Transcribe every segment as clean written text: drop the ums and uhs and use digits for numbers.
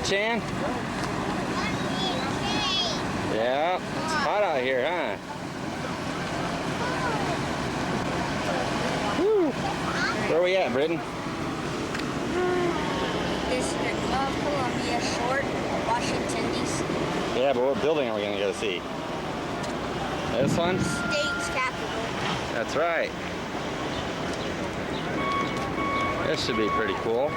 Chan? Yeah, it's hot out here, huh? Woo. Where are we at, Britton? District of Columbia, short, Washington, D.C. Yeah, but what building are we going to go see? This one? State's capital. That's right. This should be pretty cool.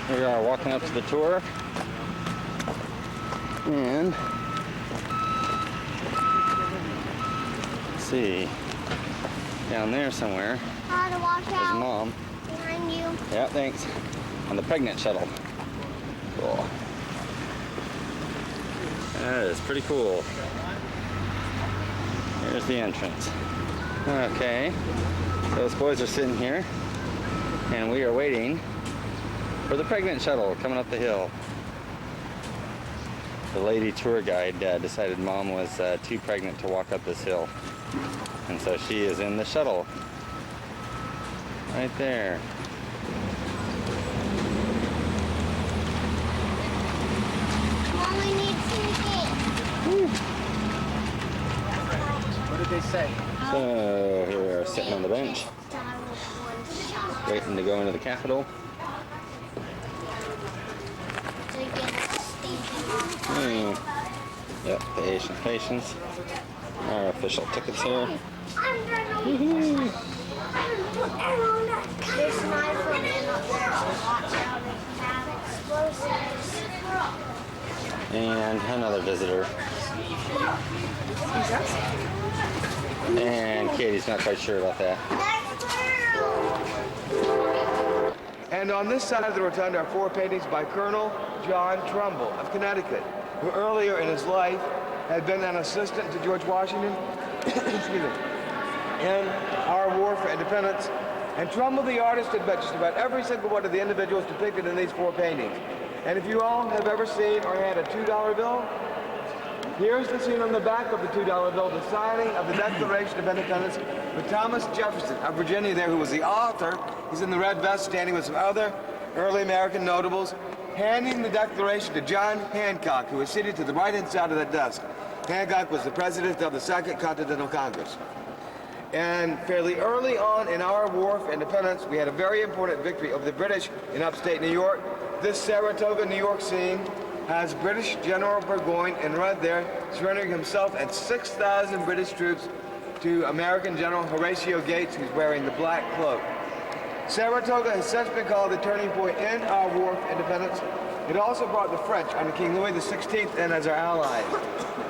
We are walking up to the tour, and let's see, down there somewhere How to walk is out Mom. behind you. Yeah, thanks. On the pregnant shuttle. Cool. That is pretty cool. Here's the entrance. Okay, those boys are sitting here, and we are waiting for the pregnant shuttle coming up the hill. The lady tour guide decided Mom was too pregnant to walk up this hill, and so she is in the shuttle right there. Mom, we need to What did they say? So here we are sitting on the bench, waiting to go into the Capitol. Yep, the patience. Our official tickets here. There's an iPhone in up there, so watch out if you have explosives. And another visitor. And Katie's not quite sure about that. And on this side of the rotunda are 4 paintings by Colonel John Trumbull of Connecticut, who earlier in his life had been an assistant to George Washington excuse me, in our war for independence. And Trumbull, the artist, had met just about every single one of the individuals depicted in these 4 paintings. And if you all have ever seen or had a $2 bill, here's the scene on the back of the $2 bill, the signing of the Declaration of Independence with Thomas Jefferson of Virginia there, who was the author. He's in the red vest standing with some other early American notables, handing the Declaration to John Hancock, who was seated to the right-hand side of that desk. Hancock was the president of the Second Continental Congress. And fairly early on in our war for independence, we had a very important victory over the British in upstate New York. This Saratoga, New York scene has British General Burgoyne in red there, surrendering himself and 6,000 British troops to American General Horatio Gates, who's wearing the black cloak. Saratoga has since been called the turning point in our war for independence. It also brought the French under King Louis XVI in as our allies.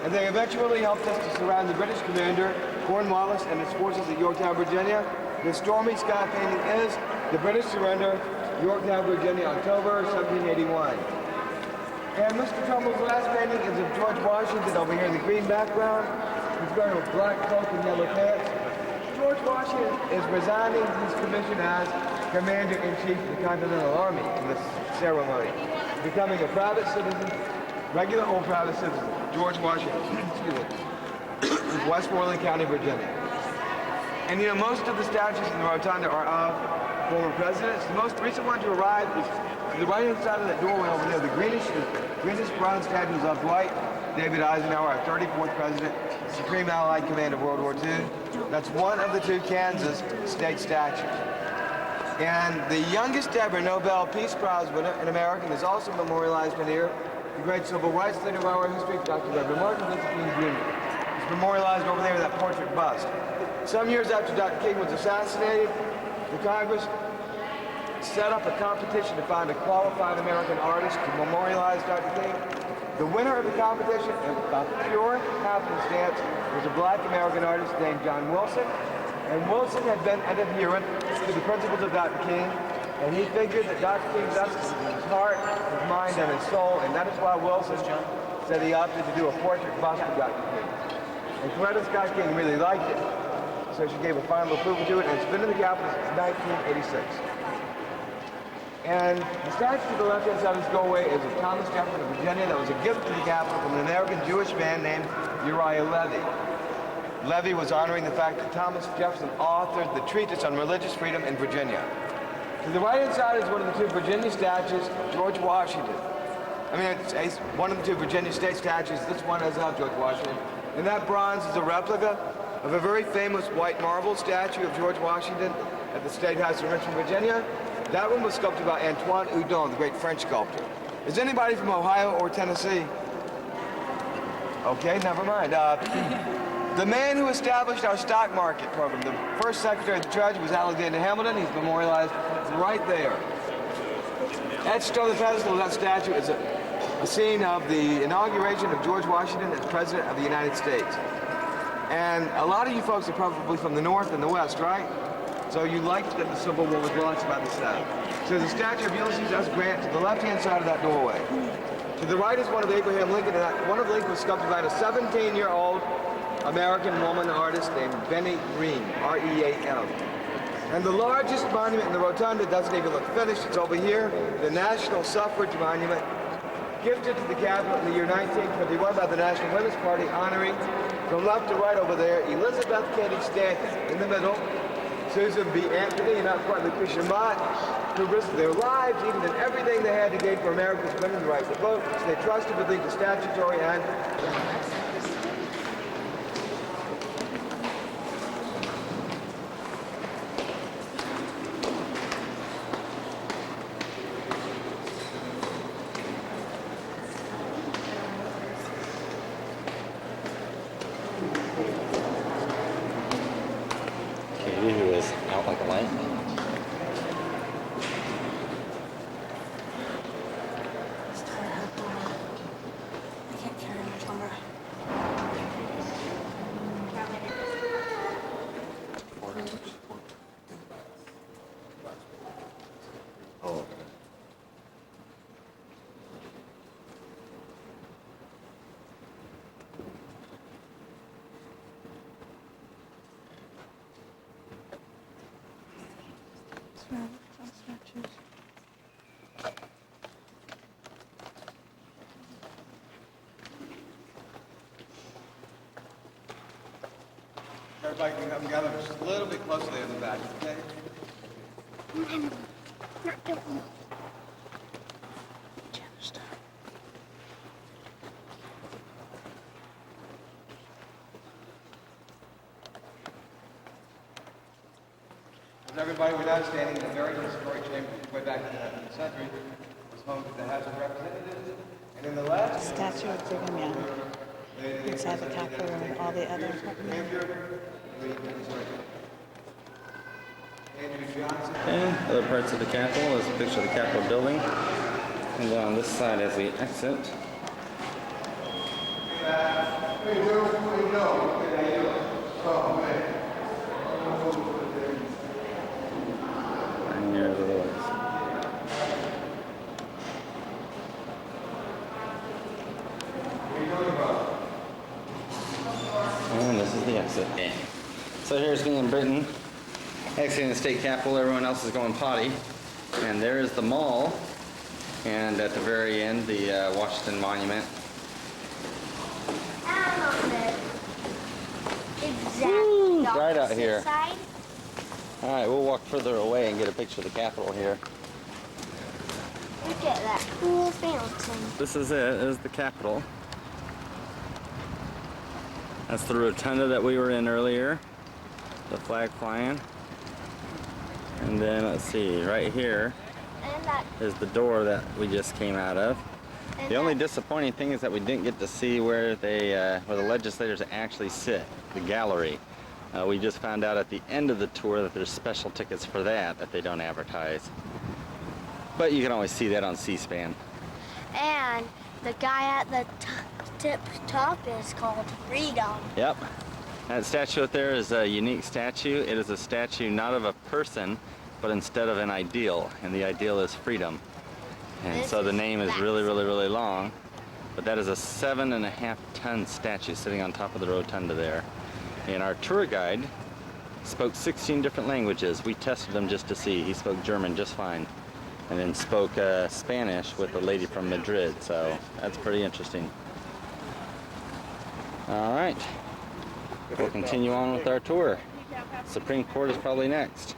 And they eventually helped us to surround the British commander, Cornwallis, and his forces at Yorktown, Virginia. The stormy sky painting is the British surrender, Yorktown, Virginia, October 1781. And Mr. Trumbull's last painting is of George Washington over here in the green background. He's wearing a black cloak and yellow pants. George Washington is resigning his commission as Commander-in-Chief of the Continental Army in this ceremony, becoming a private citizen, regular old private citizen, George Washington, excuse me, of Westmoreland County, Virginia. And you know, most of the statues in the rotunda are of former presidents. The most recent one to arrive is to the right-hand side of that doorway over there. The greenish bronze statue is of Dwight David Eisenhower, our 34th president, Supreme Allied Commander of World War II. That's one of the 2 Kansas state statues. And the youngest ever Nobel Peace Prize winner, an American, is also memorialized in here. The great civil rights leader of our history, Dr. Reverend Martin Luther King Jr. He's memorialized over there with that portrait bust. Some years after Dr. King was assassinated, the Congress set up a competition to find a qualified American artist to memorialize Dr. King. The winner of the competition, by pure happenstance, was a black American artist named John Wilson. And Wilson had been an adherent to the principles of Dr. King, and he figured that Dr. King's essence was his heart, his mind, and his soul, and that is why Wilson said he opted to do a portrait bust of Dr. King. And Coretta Scott King really liked it, so she gave a final approval to it, and it's been in the Capitol since 1986. And the statue to the left-hand side of this doorway is of Thomas Jefferson of Virginia. That was a gift to the Capitol from an American Jewish man named Uriah Levy. Levy was honoring the fact that Thomas Jefferson authored the treatise on religious freedom in Virginia. To the right-hand side is one of the two Virginia statues, George Washington. I mean, it's one of the two Virginia state statues. This one is of George Washington. And that bronze is a replica of a very famous white marble statue of George Washington at the State House in Richmond, Virginia. That one was sculpted by Antoine Houdon, the great French sculptor. Is anybody from Ohio or Tennessee? Okay, never mind. The man who established our stock market program, the first Secretary of the Treasury, was Alexander Hamilton. He's memorialized right there. Etched on the pedestal of that statue is a scene of the inauguration of George Washington as President of the United States. And a lot of you folks are probably from the North and the West, right? So you liked that the Civil War was launched by the South. So the statue of Ulysses S. Grant to the left-hand side of that doorway. To the right is one of Abraham Lincoln, and that one of Lincoln was sculpted by a 17-year-old American woman artist named Benny Green, R-E-A-M. And the largest monument in the rotunda doesn't even look finished. It's over here, the National Suffrage Monument, gifted to the Capitol in the year 1921 by the National Women's Party, honoring, from left to right over there, Elizabeth Cady Stanton in the middle, Susan B. Anthony, and up front Lucretia Mott, who risked their lives, even in everything they had to gain for America's women's right to vote, which they trusted with legal statutory and Katie, who is out like a light. I can't carry much longer. Oh. everybody can come gather just a little bit closer there in the back, okay? Not the one. As everybody would understand, the very historic chamber, way back in the 19th century, was home to the House of Representatives. And in the last Statue of Brigham Young inside the Capitol and all the other. And other parts of the Capitol is a picture of the Capitol building. And then on this side as we exit. And here's the doors. And this is the exit. So here's me in Britain, exiting the state capitol. Everyone else is going potty. And there is the mall. And at the very end, the Washington Monument. Exactly. Right out here. Side. All right, we'll walk further away and get a picture of the Capitol here. Look at that cool fountain. This is it. This is the Capitol. That's the rotunda that we were in earlier. The flag flying. And then let's see, right here And that. is the door that we just came out of. And The only that- disappointing thing is that we didn't get to see where where the legislators actually sit, the gallery. We just found out at the end of the tour that there's special tickets for that they don't advertise. But you can always see that on C-SPAN. And the guy at the tip top is called Freedom. Yep. That statue up there is a unique statue. It is a statue not of a person, but instead of an ideal, and the ideal is freedom. And This so the is name is facts. really, really, really long. But that is a 7.5-ton statue sitting on top of the rotunda there. And our tour guide spoke 16 different languages. We tested him just to see. He spoke German just fine. And then spoke Spanish with a lady from Madrid. So that's pretty interesting. All right. We'll continue on with our tour. Supreme Court is probably next.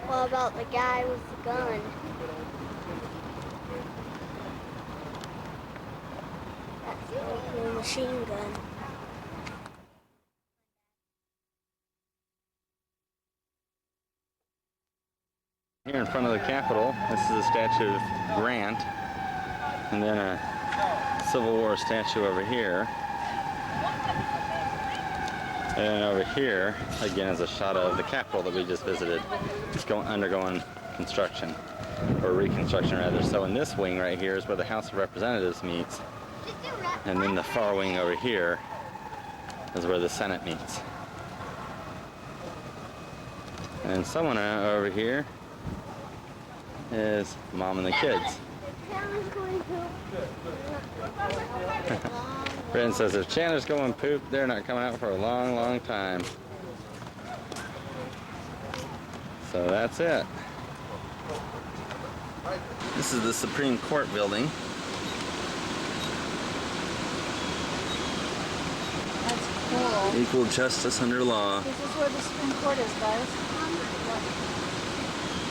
What about the guy with the gun? That's the machine gun. Here in front of the Capitol, this is a statue of Grant, and then a Civil War statue over here. And over here, again, is a shot of the Capitol that we just visited. It's undergoing construction, or reconstruction rather. So in this wing right here is where the House of Representatives meets. And then the far wing over here is where the Senate meets. And someone over here is Mom and the kids. Brandon says if Chandler's going poop, they're not coming out for a long, long time. So that's it. This is the Supreme Court building. That's cool. Equal justice under law. This is where the Supreme Court is, guys.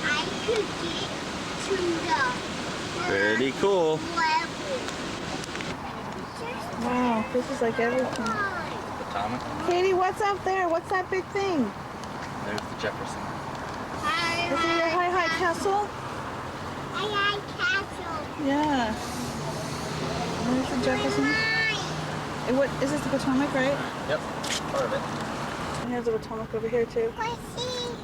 I could get to the Pretty cool. level. Wow, this is like everything. Potomac. Katie, what's up there? What's that big thing? There's the Jefferson. Is it your high castle? Hi castle. Yeah. There's the Jefferson. And what is this, the Potomac, right? Yep, part of it. And here's the Potomac over here too. Chrissy.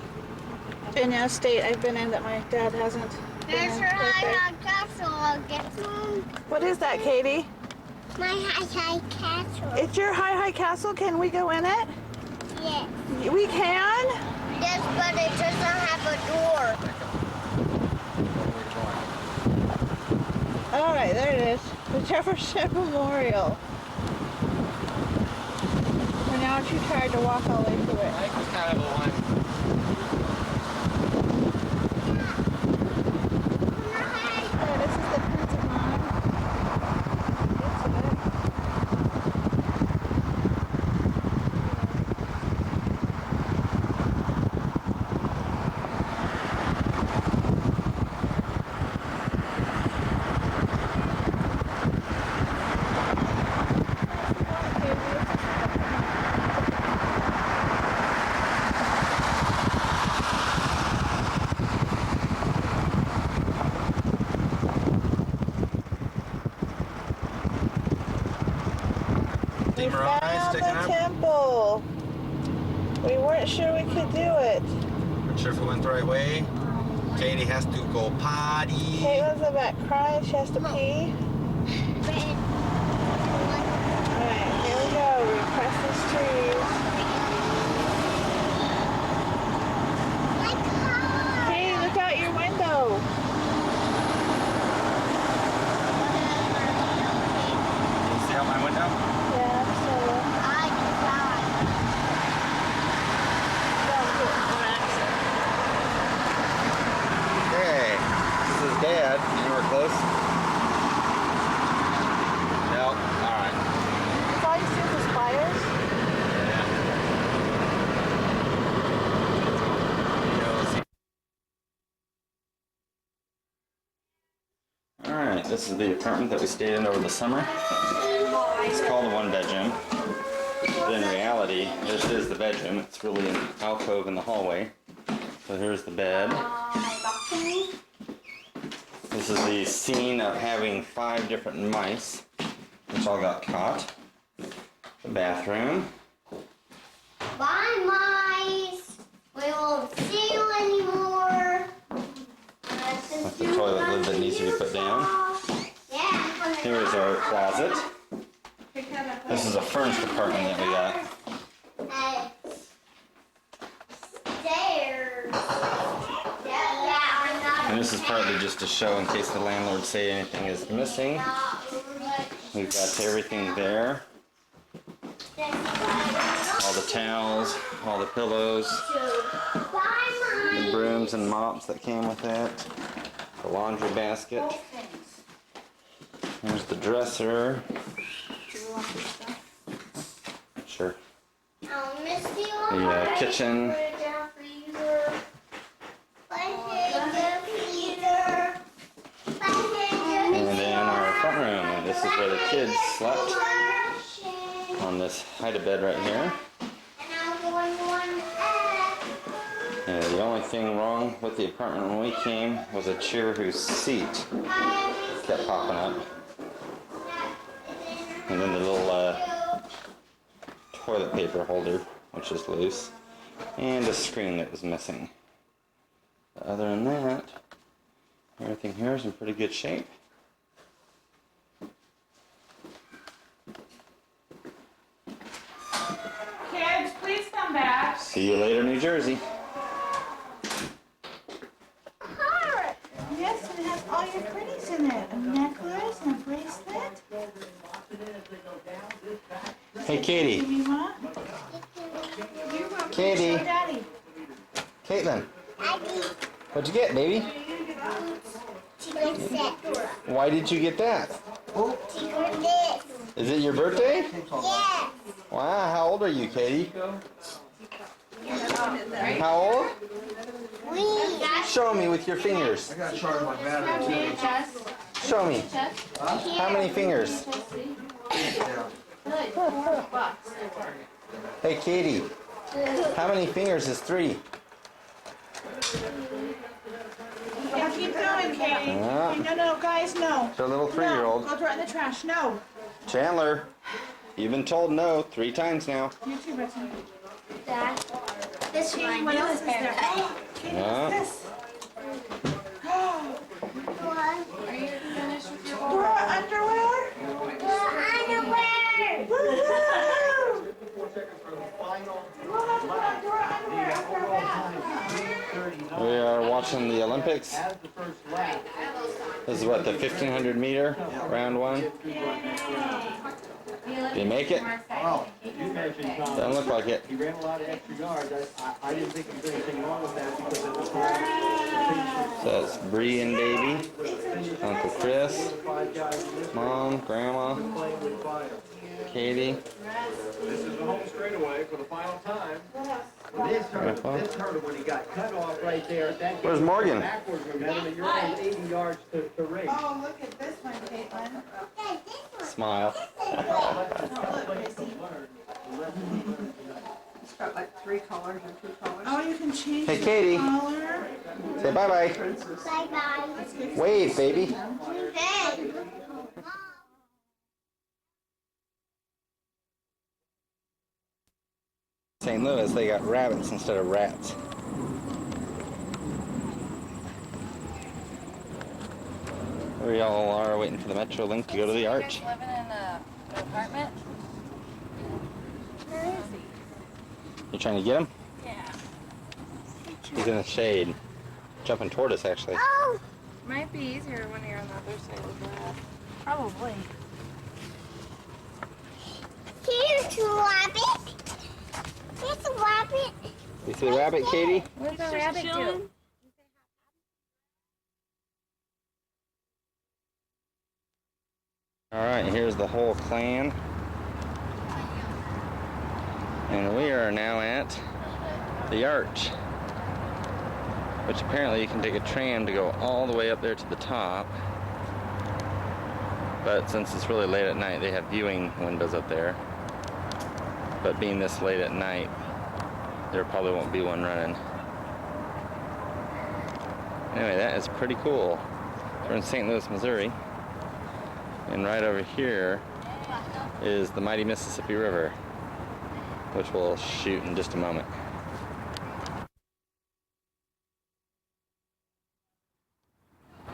And yeah, state I've been in that my dad hasn't. There's been your in. Right there. high castle. I'll get some. What is that, Katie? My high castle. It's your high castle. Can we go in it? Yes. We can? Yes, but it doesn't have a door. All right, there it is. The Jefferson Memorial. And now aren't you tired to walk all the way through it? Mike was kind of a one. There, this is the Pentagon. We found the temple. We weren't sure we could do it. Not sure if we went the right way. Katie has to go potty. Caitlin's about crying. She has to pee. Alright, here we go. We're across these trees. Hey, look out your window. Can you see out my window? Yeah, so Hey, this is Dad. You were close? No. Alright. that's all you see is the spires. Alright, this is the apartment that we stayed in over the summer. It's called a one-bedroom. But in reality, this is the bedroom. It's really an alcove in the hallway. So here's the bed. This is the scene of having 5 different mice, which all got caught. The bathroom. Bye, mice. We won't see you anymore. With the toilet lid that needs to be put down. Yeah. Here is our closet. This is a furnished apartment that we got. Stairs. Yeah. And this is partly just to show in case the landlord say anything is missing. We've got everything there. All the towels, all the pillows, the brooms and mops that came with it, the laundry basket. Here's the dresser. Sure. The kitchen. And then our front room. And this is where the kids slept. On this hide-a-bed right here. And the only thing wrong with the apartment when we came was a chair whose seat kept popping up. And then the little toilet paper holder, which is loose. And a screen that was missing. But other than that, everything here is in pretty good shape. Kids, please come back. See you later, New Jersey. Yes, it has all your pretties in it. A necklace and a bracelet. Hey, Katie. Do you want? Katie. Show Daddy. Caitlin. What'd you get, baby? Why did you get that? Is it your birthday? Yes. Wow, how old are you, Katie? How old? Show me with your fingers. Show me. How many fingers? Hey, Katie. How many fingers is 3? Yeah, keep going, Katie. Yeah. Hey, no, guys, no. It's a little 3-year-old. No, go throw it in the trash. No. Chandler, you've been told no 3 times now. You too, Betsy. Dad, this Katie, one. what else is there? Katie, Yeah. what's this? Are you finished with your Dora underwear? underwear? Woo-hoo! We'll have to put on Dora underwear after our bath. We are watching the Olympics. This is what, the 1500 meter, round 1? Did he make it? Doesn't look like it. He ran a lot of extra yards. I didn't think there was anything wrong with that because it was So that's Bree and baby, Uncle Chris, Mom, Grandma, playing with fire. Katie. This is the home straightaway for the final time. This hurt when he got cut off right there. That Where's Morgan? backwards momentum, and you're on 80 yards to race. Oh, look at this one, Caitlin. Smile. Oh, look, Missy. It's got like 3 colors and 2 colors. Oh, you can change Hey, the Katie. color. Say bye-bye. Bye-bye. Wave, baby. Hey. St. Louis, they got rabbits instead of rats. We all are waiting for the Metrolink to go to the Arch. Living in an apartment? You trying to get him? Yeah. He's in the shade. Jumping toward us, actually. Oh, Might be easier when you're on the other side of the grass. Probably. here's a rabbit. Here's a rabbit. You see the rabbit, Katie? What does the rabbit do? Alright, here's the whole clan. And we are now at the Arch, which apparently you can take a tram to go all the way up there to the top. But since it's really late at night, they have viewing windows up there. But being this late at night, there probably won't be one running. Anyway, that is pretty cool. We're in St. Louis, Missouri. And right over here is the mighty Mississippi River, which we'll shoot in just a moment.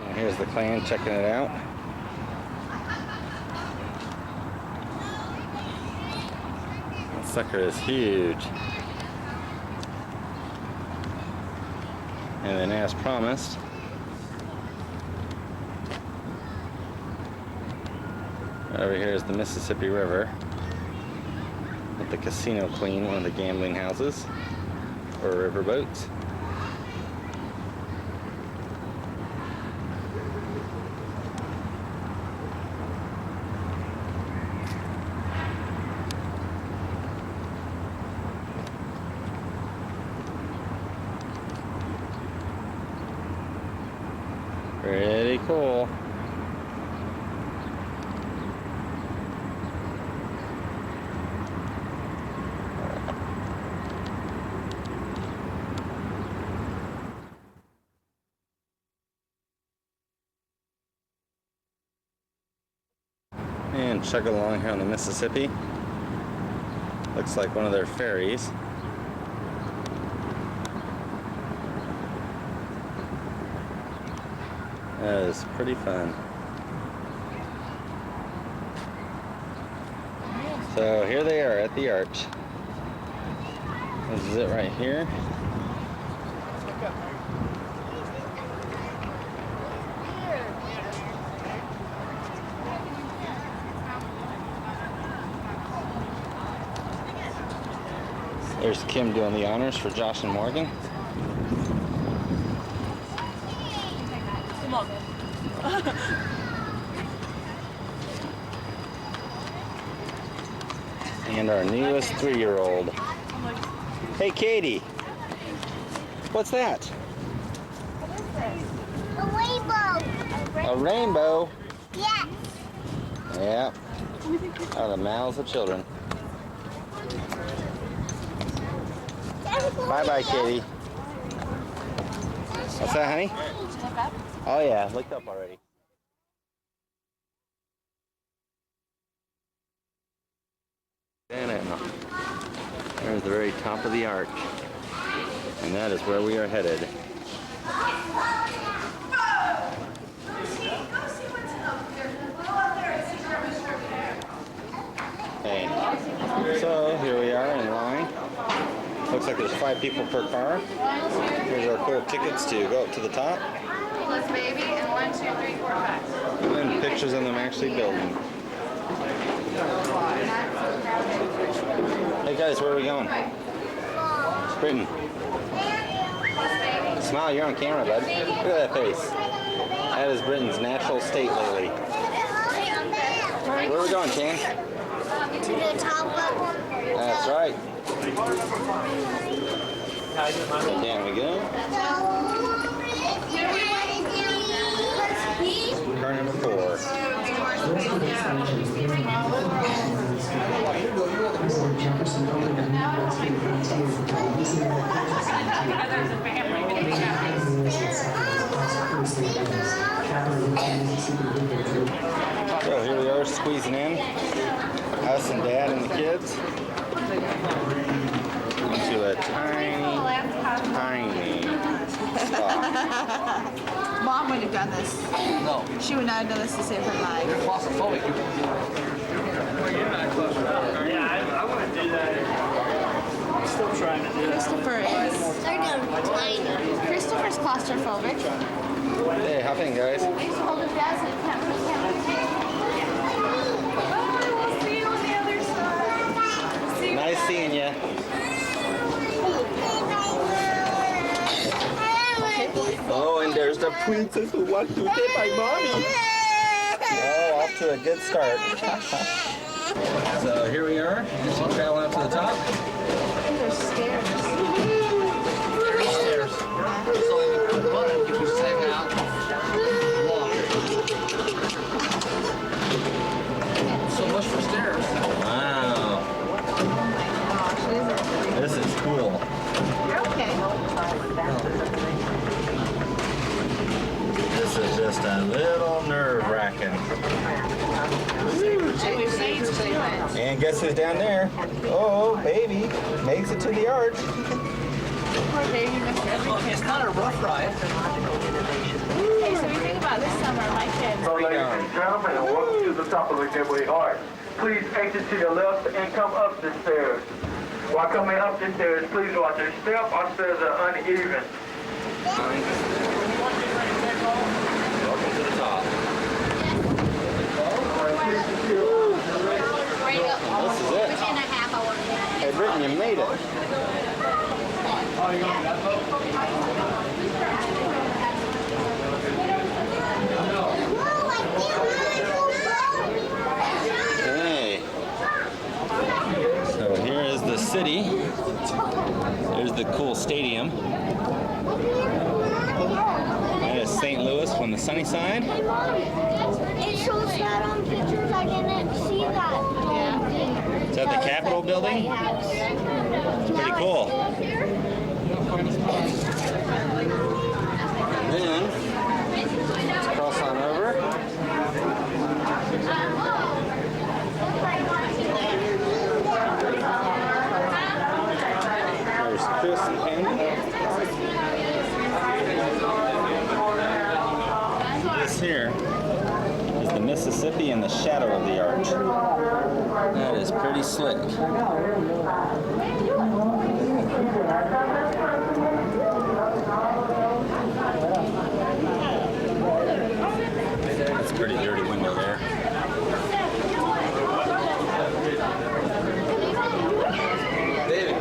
And here's the clan checking it out. That sucker is huge. And then as promised, Over here is the Mississippi River at the Casino Queen, one of the gambling houses or river boats. Pretty cool. And chug along here on the Mississippi. Looks like one of their ferries. That is pretty fun. So here they are at the arch. This is it right here. There's Kim doing the honors for Josh and Morgan. Come on. And our newest 3-year-old. Hey, Katie. What's that? A rainbow. A rainbow? Yes. Yeah. Out of the mouths of children. Bye-bye, Katie. What's that, honey? Oh, yeah. Looked up already. There's the very top of the arch. And that is where we are headed. Okay. So, here we are in line. Looks like there's 5 people per car. Here's our cool tickets to go up to the top. Plus baby and 1, 2, 3, 4, 5. And then pictures of them actually building. Hey guys, where are we going? Britain. Smile, you're on camera, bud. Look at that face. That is Britain's natural state lately. Where are we going, Chan? To the top level. That's right. There we go. Car number 4. So here we are squeezing in. Us and Dad and the kids. Into a tiny spot. Mom would have done this. No. She would not have done this to save her life. You're claustrophobic. Yeah, I want to do that. I'm still trying to do that. Christopher is. They're gonna be tiny. Christopher's claustrophobic. Hey, how thing, guys? I used to hold his dad so he can't take. We'll see you on the other side. See you Nice seeing you. Oh, and there's the princess who wants to get my mommy. Oh, off to a good start. So here we are, just traveling up to the top. There's stairs. Stairs. So if you sing out, walk. So much for stairs. Wow, this is cool. You're okay. This is just a little nerve-wracking. And guess who's down there? Oh, baby, makes it to the arch. Poor baby missed everything. It's not a rough ride. Hey, so we think about this summer, my kids. So, ladies and gentlemen, welcome to the top of the Gateway Arch. Please exit to your left and come up the stairs. While coming up the stairs, please watch your step. Our stairs are uneven. Welcome to the top. Please secure you made it. Hey. So here is the city. There's the cool stadium. That is St. Louis from the sunny side. Hey, Mom, it shows that on pictures. I didn't see that. Yeah. Is that the Capitol building? Pretty cool. And then, let's cross on over. There's Chris and Andy. This here is the Mississippi in the shadow of the arch. That is pretty slick. That's a pretty dirty window there. David.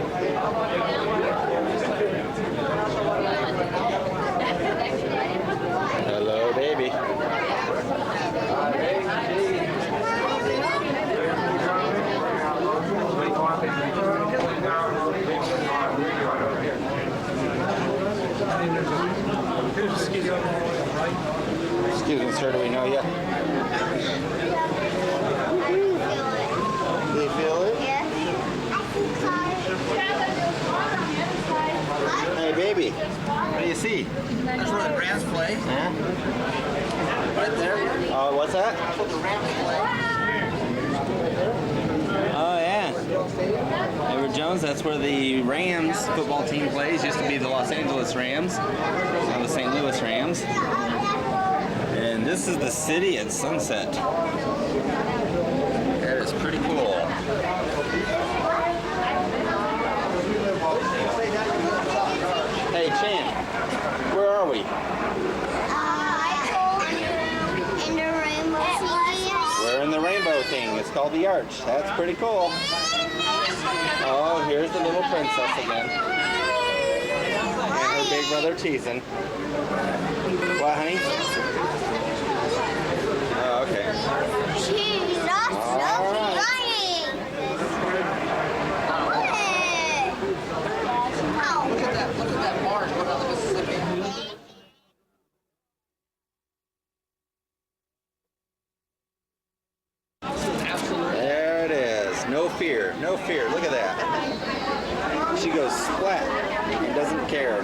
Hello, baby. Excuse me, sir, do we know you? Do you feel it? Hey, baby. What do you see? That's where the Rams play. Huh? Right there. Oh, what's that? That's where the Rams play. Oh, yeah. Edward Jones, that's where the Rams football team plays. Used to be the Los Angeles Rams. Now the St. Louis Rams. And this is the city at sunset. That is pretty cool. Hey, Chan, where are we? In the rainbow thing. We're in the rainbow thing. It's called the Arch. That's pretty cool. Oh, here's the little princess again. And her big brother teasing. What, honey? Oh, okay. She's not flying. Look at that barn going down the Mississippi. There it is. No fear. No fear. Look at that. She goes splat and doesn't care.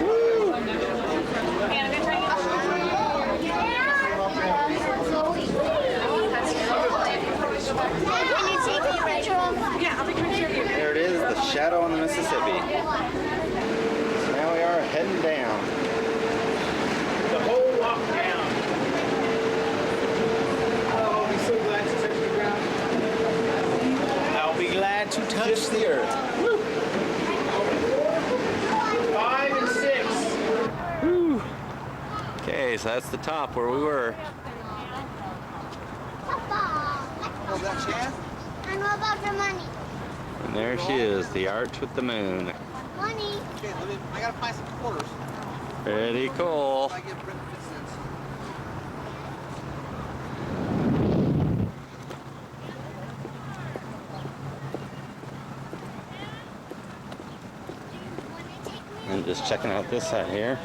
Woo! Can you take a picture of? Yeah, I'll take a picture of you. There it is, the shadow on the Mississippi. So now we are heading down. The whole walk down. I'll be so glad to touch the ground. I'll be glad to touch Touch the earth. 5 and 6. Woo. Okay, so that's the top where we were. Oh, that chance? And what about the money? And there she is, the arch with the moon. Money. Okay, I gotta find some quarters. Pretty cool. I give Britain 50 cents. And just checking out this side here.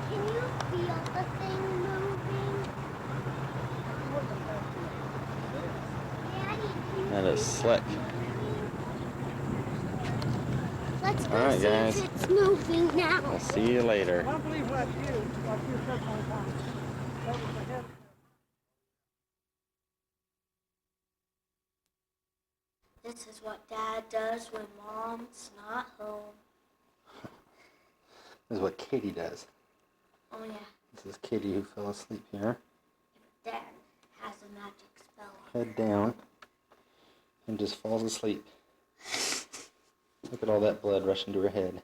Can you feel the thing moving? Daddy, can That is slick. let's go All right, see guys. if it's moving now. I'll see you later. I don't believe that's you. That's your truck on time. That was the head. This is what Dad does when Mom's not home. This is what Katie does. Oh yeah, This is Katie who fell asleep here. Dad has a magic spell. Head down. And just falls asleep. Look at all that blood rushing to her head.